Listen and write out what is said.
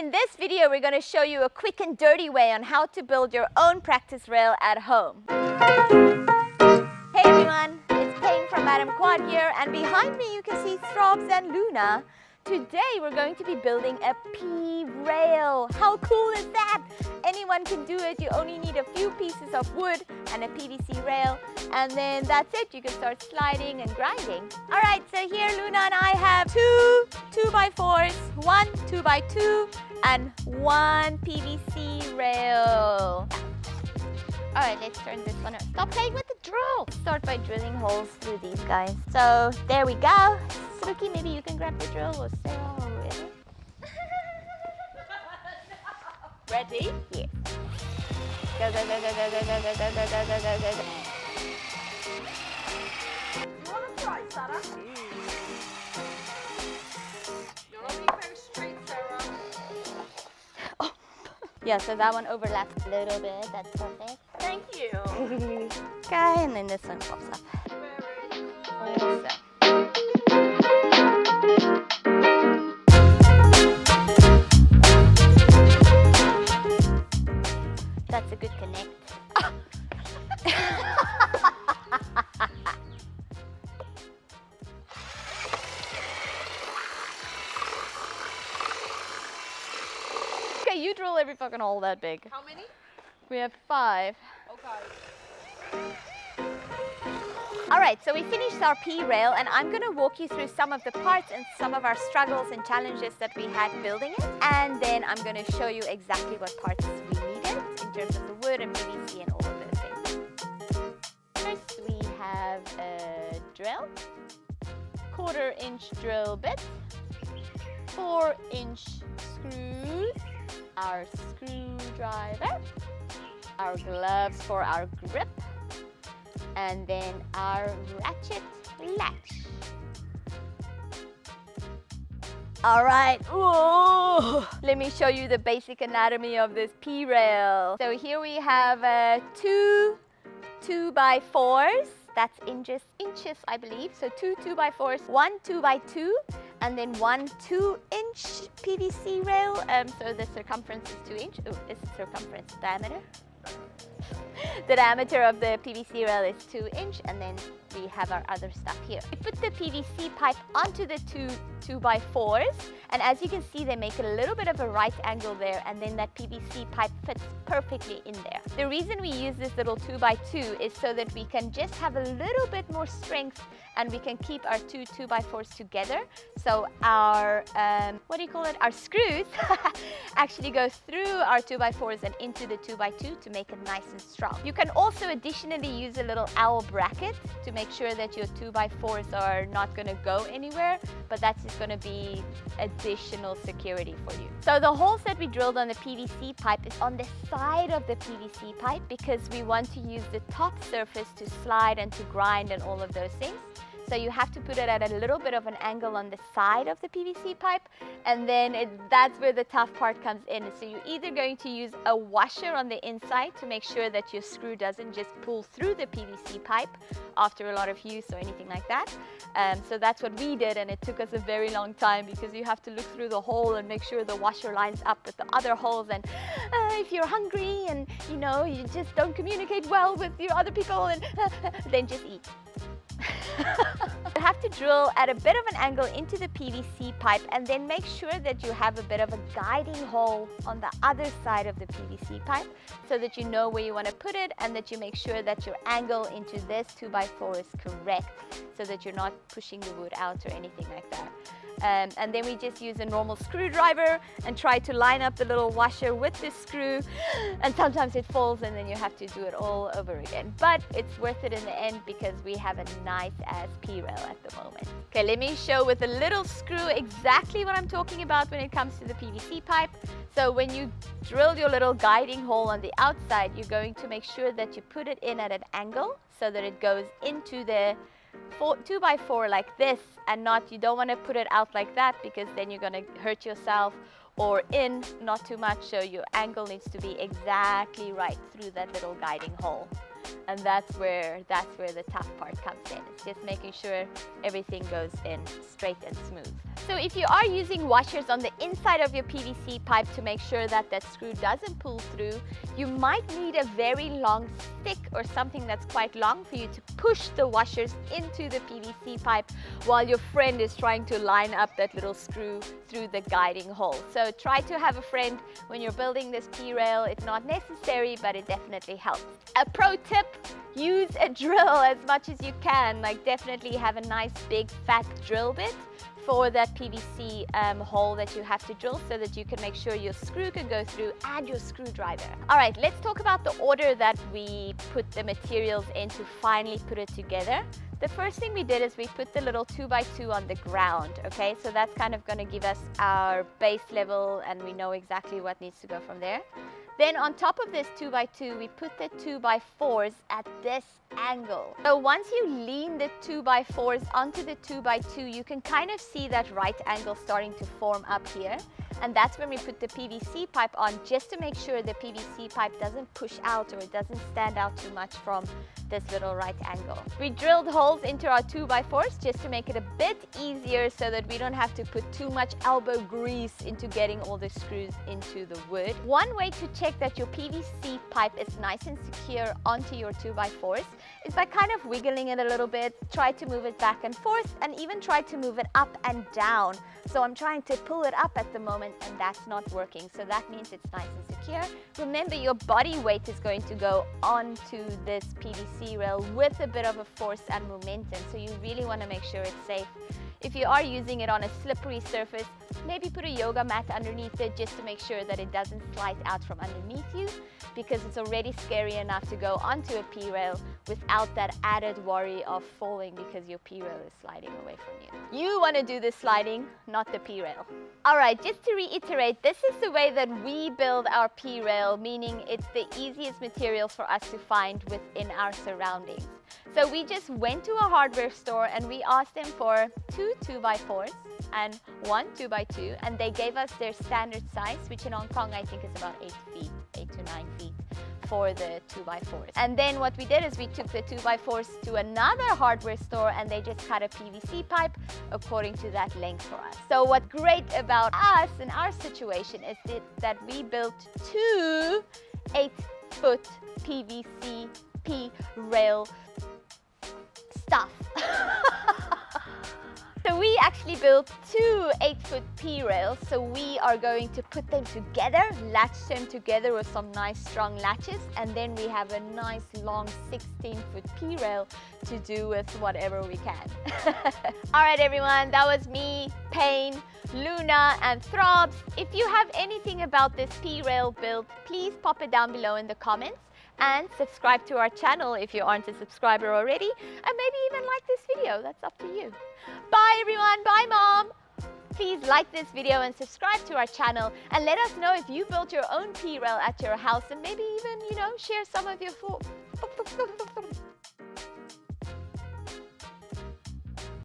In this video, we're going to show you a quick and dirty way on how to build your own practice rail at home. Hey everyone, it's Payne from Madam Quad here, and behind me you can see Strobs and Luna. Today we're going to be building a P-rail. How cool is that? Anyone can do it. You only need a few pieces of wood and a PVC rail, and then that's it. You can start sliding and grinding. Alright, so here Luna and I have two 2x4s, one 2x2, and one PVC rail. Alright, let's turn this one on. Stop playing with the drill! Start by drilling holes through these guys. So, there we go. Suki, maybe you can grab the drill, or Sarah, or whoever. Ready? Yes. Go, go, go, go, go, go, go, go, go, go, go, go, go, go. You want to try, Sarah? You're only very straight, Sarah. Oh. Yeah, so that one overlaps a little bit. That's perfect. Thank you. Okay, and then this one pops up. Very cool. Also. That's a good connect. Okay, you drill every fucking hole that big. How many? We have 5. Okay. Alright, so we finished our P-rail, and I'm going to walk you through some of the parts and some of our struggles and challenges that we had building it. And then I'm going to show you exactly what parts we needed in terms of the wood and PVC and all of those things. First, we have a drill, 1/4-inch drill bit, 4-inch screws, our screwdriver, our gloves for our grip, and then our ratchet latch. All right, whoa. Let me show you the basic anatomy of this P-rail. So here we have 2 2x4s. That's inches, I believe. So 2 2x4s, 1 2x2, and then 1 2-inch PVC rail. So the circumference is 2 inch. Oh, this is circumference, diameter. The diameter of the PVC rail is 2 inch, and then we have our other stuff here. We put the PVC pipe onto the 2 2x4s, and as you can see, they make a little bit of a right angle there, and then that PVC pipe fits perfectly in there. The reason we use this little 2x2 is so that we can just have a little bit more strength, and we can keep our 2 2x4s together. So our, our screws actually go through our 2x4s and into the 2x2 to make it nice and strong. You can also additionally use a little owl bracket to make sure that your 2x4s are not going to go anywhere, but that's just going to be additional security for you. So the holes that we drilled on the PVC pipe is on the side of the PVC pipe because we want to use the top surface to slide and to grind and all of those things. So you have to put it at a little bit of an angle on the side of the PVC pipe, and then that's where the tough part comes in. So you're either going to use a washer on the inside to make sure that your screw doesn't just pull through the PVC pipe after a lot of use or anything like that. So that's what we did, and it took us a very long time because you have to look through the hole and make sure the washer lines up with the other holes. And if you're hungry and you just don't communicate well with your other people, and then just eat. You have to drill at a bit of an angle into the PVC pipe, and then make sure that you have a bit of a guiding hole on the other side of the PVC pipe so that you know where you want to put it, and that you make sure that your angle into this 2x4 is correct so that you're not pushing the wood out or anything like that. And then we just use a normal screwdriver and try to line up the little washer with this screw, and sometimes it falls and then you have to do it all over again. But it's worth it in the end because we have a nice ass P-rail at the moment. Okay, let me show with a little screw exactly what I'm talking about when it comes to the PVC pipe. So when you drill your little guiding hole on the outside, you're going to make sure that you put it in at an angle so that it goes into the 2x4 like this, and you don't want to put it out like that because then you're going to hurt yourself, or not too much. So your angle needs to be exactly right through that little guiding hole. And that's where the tough part comes in. It's just making sure everything goes in straight and smooth. So if you are using washers on the inside of your PVC pipe to make sure that that screw doesn't pull through, you might need a very long stick or something that's quite long for you to push the washers into the PVC pipe while your friend is trying to line up that little screw through the guiding hole. So try to have a friend when you're building this P-rail. It's not necessary, but it definitely helps. A pro tip, use a drill as much as you can. Like definitely have a nice big fat drill bit for that PVC hole that you have to drill so that you can make sure your screw can go through and your screwdriver. All right, let's talk about the order that we put the materials in to finally put it together. The first thing we did is we put the little 2x2 on the ground, okay? So that's kind of gonna give us our base level and we know exactly what needs to go from there. Then on top of this 2x2, we put the 2x4s at this angle. So once you lean the 2x4s onto the 2x2, you can kind of see that right angle starting to form up here. And that's when we put the PVC pipe on, just to make sure the PVC pipe doesn't push out or it doesn't stand out too much from this little right angle. We drilled holes into our 2x4s just to make it a bit easier so that we don't have to put too much elbow grease into getting all the screws into the wood. One way to check that your PVC pipe is nice and secure onto your 2x4s is by kind of wiggling it a little bit. Try to move it back and forth and even try to move it up and down. So I'm trying to pull it up at the moment and that's not working. So that means it's nice and secure. Remember, your body weight is going to go onto this PVC rail with a bit of a force and momentum. So you really want to make sure it's safe. If you are using it on a slippery surface, maybe put a yoga mat underneath it just to make sure that it doesn't slide out from underneath you, because it's already scary enough to go onto a P-rail without that added worry of falling because your P-rail is sliding away from you. You want to do the sliding, not the P-rail. All right, just to reiterate, this is the way that we build our P-rail, meaning it's the easiest material for us to find within our surroundings. So we just went to a hardware store and we asked them for 2 2x4s and 1 2x2, and they gave us their standard size, which in Hong Kong I think is about 8 feet, 8 to 9 feet for the 2x4s. And then what we did is we took the 2x4s to another hardware store and they just cut a PVC pipe according to that length for us. So what's great about us in our situation is that we built 2 8-foot PVC P-rail stuff. So we actually built 2 8-foot P-rails, so we are going to put them together, latch them together with some nice strong latches, and then we have a nice long 16-foot P-rail to do with whatever we can. All right everyone, that was me, Payne, Luna and Throbs. If you have anything about this P-rail build, please pop it down below in the comments. And subscribe to our channel if you aren't a subscriber already, and maybe even like this video. That's up to you. Bye everyone, bye mom. Please like this video and subscribe to our channel and let us know if you built your own P-rail at your house, and maybe even, share some of your